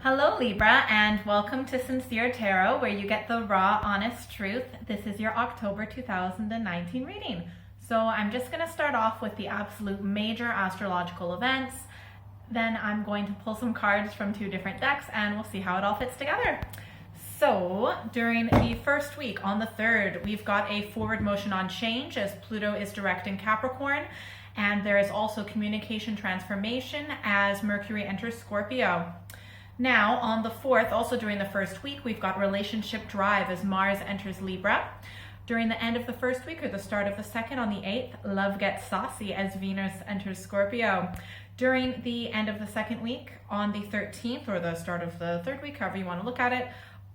Hello Libra, and welcome to Sincere Tarot, where you get the raw, honest truth. This is your October 2019 reading. So I'm just going to start off with the absolute major astrological events. Then I'm going to pull some cards from two different decks and we'll see how it all fits together. So during the first week, on the 3rd, we've got a forward motion on change as Pluto is direct in Capricorn. And there is also communication transformation as Mercury enters Scorpio. Now, on the 4th, also during the first week, we've got relationship drive as Mars enters Libra. During the end of the first week or the start of the second, on the 8th, love gets saucy as Venus enters Scorpio. During the end of the second week, on the 13th, or the start of the third week, however you want to look at it,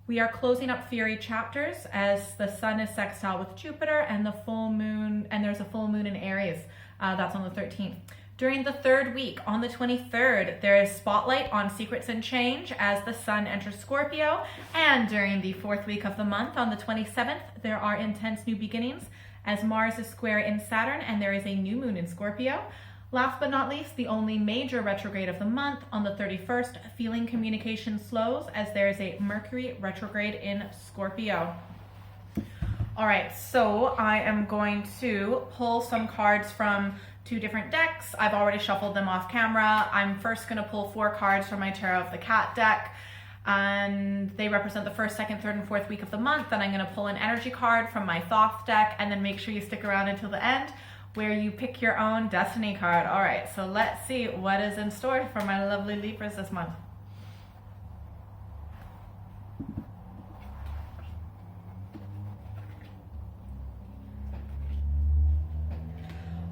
we are closing up Fury chapters as the Sun is sextile with Jupiter and the full moon, and there's a full moon in Aries. That's on the 13th. During the third week, on the 23rd, there is spotlight on secrets and change as the Sun enters Scorpio. And during the fourth week of the month, on the 27th, there are intense new beginnings as Mars is square in Saturn and there is a new moon in Scorpio. Last but not least, the only major retrograde of the month, on the 31st, feeling communication slows as there is a Mercury retrograde in Scorpio. All right, so I am going to pull some cards from two different decks. I've already shuffled them off camera. I'm first going to pull 4 cards from my Tarot of the Cat deck, and they represent the first, second, third, and fourth week of the month. Then I'm going to pull an energy card from my Thoth deck, and then make sure you stick around until the end where you pick your own destiny card. All right, so let's see what is in store for my lovely Libras this month.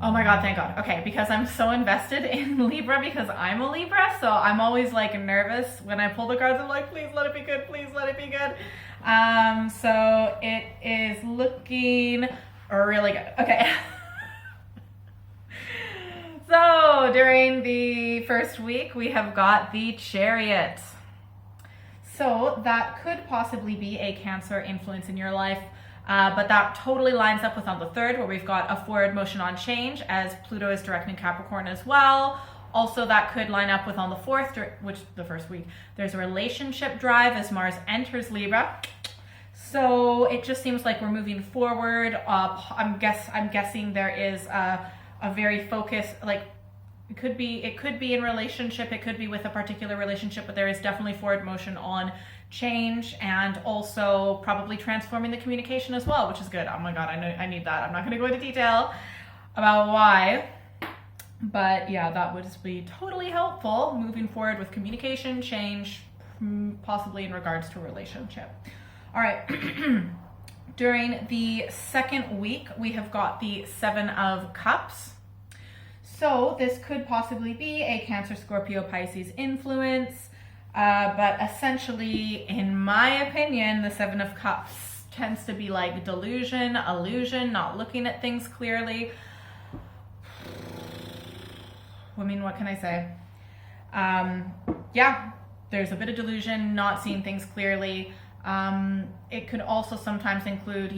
Oh my God, thank God. Okay, because I'm so invested in Libra because I'm a Libra, so I'm always like nervous when I pull the cards. I'm like, please let it be good, please let it be good. So it is looking really good. Okay. So during the first week, we have got the Chariot. So that could possibly be a Cancer influence in your life. But that totally lines up with on the 3rd, where we've got a forward motion on change as Pluto is direct in Capricorn as well. Also, that could line up with on the 4th, which the first week, there's a relationship drive as Mars enters Libra. So it just seems like we're moving forward. I'm guessing there is a very focused, like it could be in relationship, it could be with a particular relationship, but there is definitely forward motion on change and also probably transforming the communication as well, which is good. Oh my God, I know I need that. I'm not going to go into detail about why, but yeah, that would be totally helpful moving forward with communication, change, possibly in regards to a relationship. All right. During the second week, we have got the 7 of Cups. So this could possibly be a Cancer, Scorpio, Pisces influence. But essentially, in my opinion, the 7 of Cups tends to be like delusion, illusion, not looking at things clearly. I mean, what can I say? Yeah, there's a bit of delusion, not seeing things clearly. It could also sometimes include,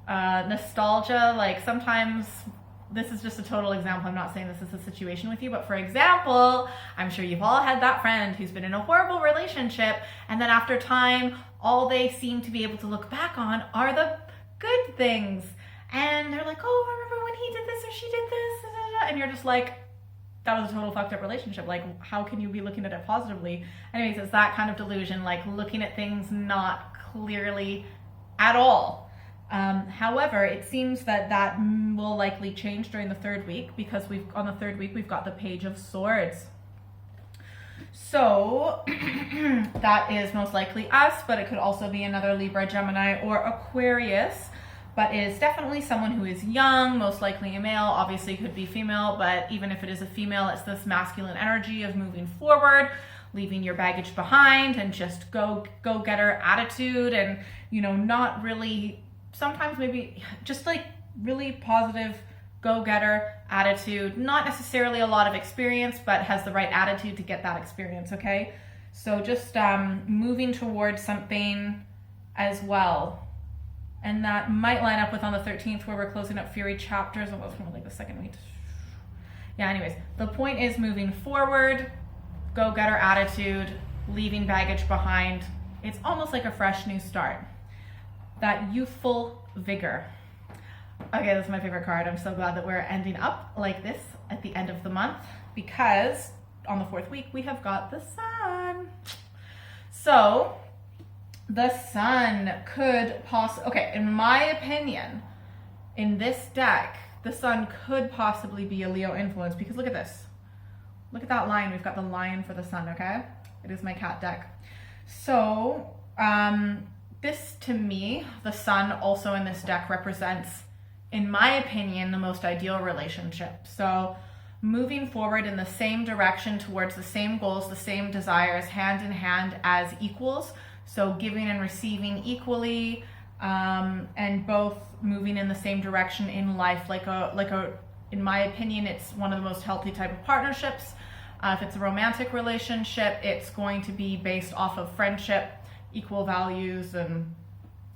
nostalgia. Like sometimes, this is just a total example. I'm not saying this is a situation with you, but for example, I'm sure you've all had that friend who's been in a horrible relationship, and then after time, all they seem to be able to look back on are the good things. And they're like, oh, remember when he did this or she did this? Da, da, da. And you're just like, that was a total fucked up relationship. Like, how can you be looking at it positively? Anyways, it's that kind of delusion, like looking at things not clearly at all. However, it seems that will likely change during the 3rd week because on the 3rd week, we've got the Page of Swords. So that is most likely us, but it could also be another Libra, Gemini, or Aquarius, but is definitely someone who is young, most likely a male, obviously could be female, but even if it is a female, it's this masculine energy of moving forward, leaving your baggage behind and just go-getter attitude and, not really, sometimes maybe just like really positive go-getter attitude, not necessarily a lot of experience, but has the right attitude to get that experience, okay? So just moving towards something as well. And that might line up with on the 13th where we're closing up Fury chapters. Oh, that's more like the second week. Yeah, anyways, the point is moving forward, go-getter attitude, leaving baggage behind. It's almost like a fresh new start. That youthful vigor. Okay, this is my favorite card. I'm so glad that we're ending up like this at the end of the month, because on the 4th week we have got the sun. So the sun could possibly, okay, in my opinion, in this deck, the sun could possibly be a Leo influence, because look at this. Look at that line. We've got the lion for the sun, okay? It is my cat deck. So this, to me, the sun also in this deck represents, in my opinion, the most ideal relationship. So moving forward in the same direction towards the same goals, the same desires, hand in hand as equals. So giving and receiving equally, and both moving in the same direction in life. In my opinion, it's one of the most healthy type of partnerships. If it's a romantic relationship, it's going to be based off of friendship, equal values, and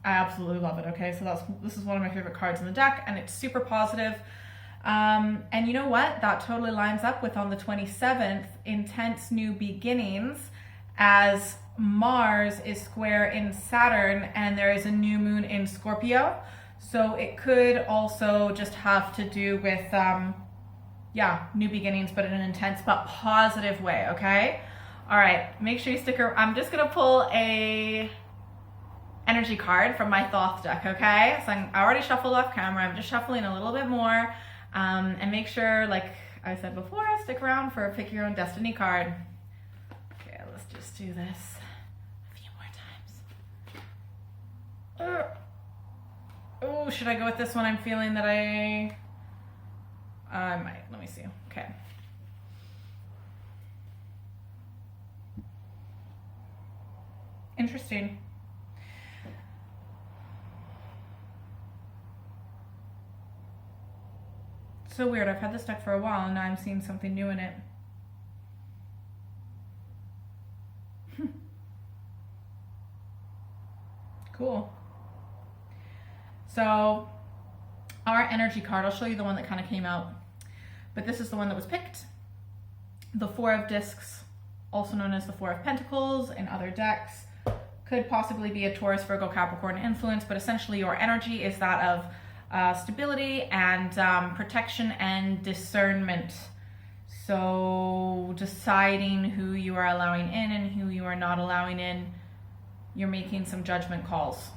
I absolutely love it. Okay, so this is one of my favorite cards in the deck, and it's super positive. And you know what? That totally lines up with, on the 27th, intense new beginnings, as Mars is square in Saturn and there is a new moon in Scorpio. So it could also just have to do with, new beginnings, but in an intense but positive way, okay? All right, make sure you stick around. I'm just gonna pull a energy card from my Thoth deck, okay? So I already shuffled off camera. I'm just shuffling a little bit more. And make sure, like I said before, stick around for a pick your own destiny card. Okay, let's just do this a few more times. Oh, should I go with this one? I'm feeling that I might. Let me see. Okay. Interesting. So weird. I've had this deck for a while and now I'm seeing something new in it. Cool. So our energy card, I'll show you the one that kind of came out, but this is the one that was picked. The 4 of Discs, also known as the 4 of Pentacles in other decks, could possibly be a Taurus, Virgo, Capricorn influence, but essentially your energy is that of stability and protection and discernment. So deciding who you are allowing in and who you are not allowing in. You're making some judgment calls.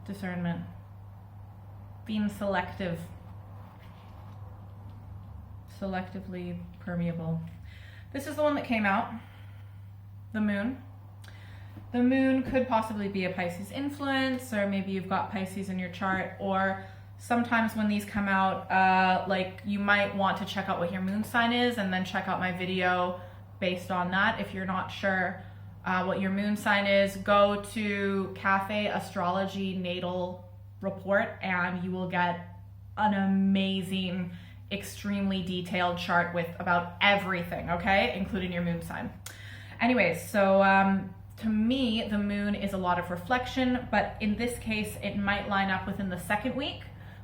Discernment. Being selective. Selectively permeable. This is the one that came out. The moon. The moon could possibly be a Pisces influence, or maybe you've got Pisces in your chart, or sometimes when these come out, like you might want to check out what your moon sign is and then check out my video based on that. If you're not sure what your moon sign is, go to Cafe Astrology Natal Report and you will get an amazing, extremely detailed chart with about everything, okay? Including your moon sign. Anyways, so to me, the moon is a lot of reflection, but in this case, it might line up within the 2nd week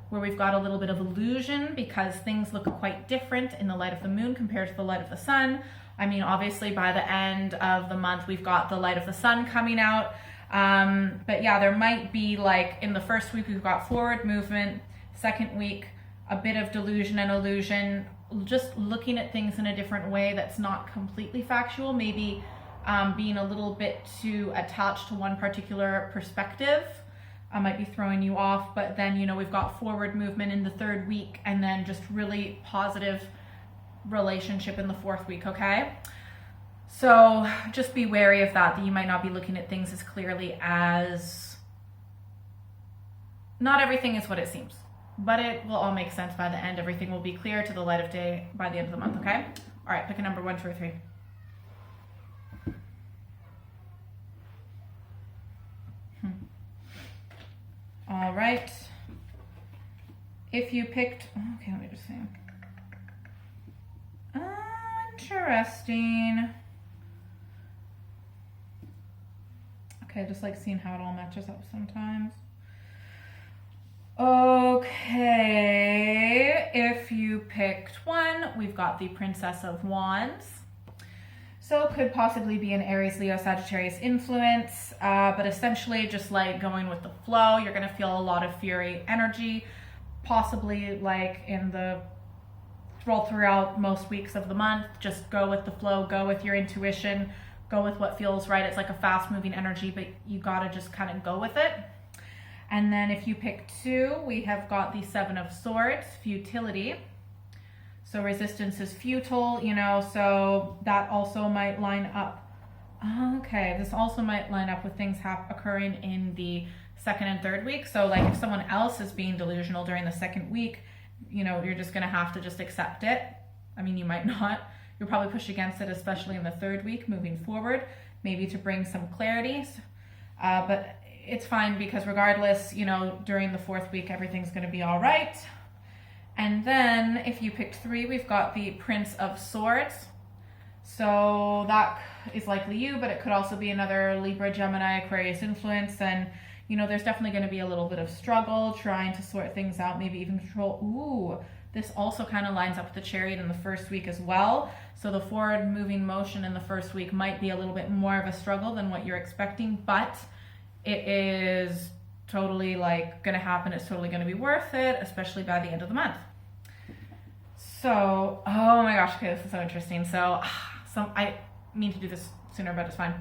where we've got a little bit of illusion because things look quite different in the light of the moon compared to the light of the sun. I mean, obviously by the end of the month, we've got the light of the sun coming out. But yeah, there might be, like, in the 1st week, we've got forward movement. 2nd week, a bit of delusion and illusion, just looking at things in a different way that's not completely factual, maybe being a little bit too attached to one particular perspective. I might be throwing you off, but then, you know, we've got forward movement in the 3rd week and then just really positive relationship in the 4th week, okay? So just be wary of that you might not be looking at things as clearly as, not everything is what it seems, but it will all make sense by the end. Everything will be clear to the light of day by the end of the month, okay? All right, pick a number, 1, 2, or 3. All right. If you picked, okay, let me just see. Interesting. Okay, just like seeing how it all matches up sometimes. Okay, if you picked 1, we've got the Princess of Wands. So could possibly be an Aries, Leo, Sagittarius influence, but essentially just like going with the flow. You're going to feel a lot of fury energy, possibly like in the throughout most weeks of the month. Just go with the flow, go with your intuition, go with what feels right. It's like a fast moving energy, but you got to just kind of go with it. And then if you pick 2, we have got the 7 of Swords, futility. So resistance is futile, you know, so that also might line up. Okay, this also might line up with things occurring in the 2nd and 3rd week. So like if someone else is being delusional during the 2nd week, you know, you're just going to have to just accept it. I mean, you might not. You'll probably push against it, especially in the 3rd week moving forward, maybe to bring some clarity. But it's fine because regardless, you know, during the 4th week, everything's going to be all right. And then if you picked 3, we've got the Prince of Swords. So that is likely you, but it could also be another Libra, Gemini, Aquarius influence. And, you know, there's definitely going to be a little bit of struggle trying to sort things out, maybe even control. Ooh, this also kind of lines up with the Chariot in the 1st week as well. So the forward moving motion in the 1st week might be a little bit more of a struggle than what you're expecting, but it is totally like going to happen. It's totally going to be worth it, especially by the end of the month. So, oh my gosh, okay, this is so interesting. So I mean to do this sooner, but it's fine.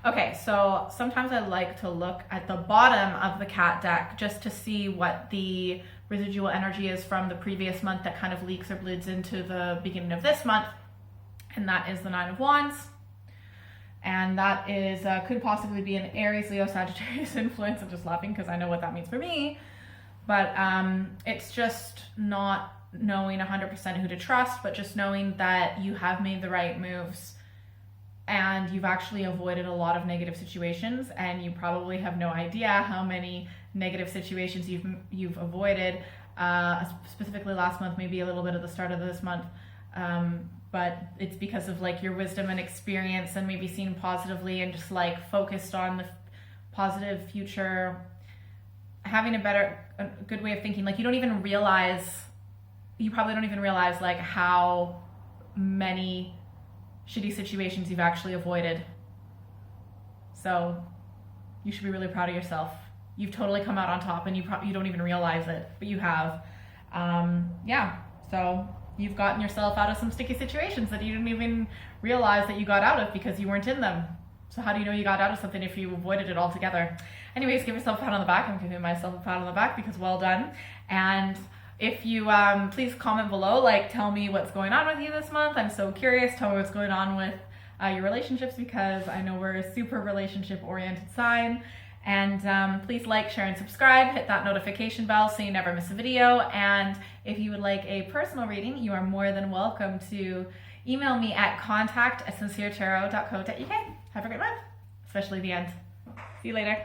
Okay, so sometimes I like to look at the bottom of the cat deck just to see what the residual energy is from the previous month that kind of leaks or bleeds into the beginning of this month. And that is the 9 of Wands. And that is, could possibly be an Aries, Leo, Sagittarius influence. I'm just laughing because I know what that means for me. But it's just not knowing 100% who to trust, but just knowing that you have made the right moves and you've actually avoided a lot of negative situations, and you probably have no idea how many negative situations you've avoided, specifically last month, maybe a little bit at the start of this month. But it's because of like your wisdom and experience and maybe seen positively and just like focused on the positive future, having a good way of thinking. Like you probably don't even realize like how many shitty situations you've actually avoided. So you should be really proud of yourself. You've totally come out on top, and you don't even realize it, but you have. Yeah, so you've gotten yourself out of some sticky situations that you didn't even realize that you got out of because you weren't in them. So how do you know you got out of something if you avoided it altogether? Anyways, give yourself a pat on the back. I'm giving myself a pat on the back because well done. And if you please comment below, like tell me what's going on with you this month. I'm so curious. Tell me what's going on with your relationships, because I know we're a super relationship oriented sign. And please like, share, and subscribe. Hit that notification bell so you never miss a video. And if you would like a personal reading, you are more than welcome to email me at contact@sinceretarot.co.uk. Have a great month, especially the end. See you later.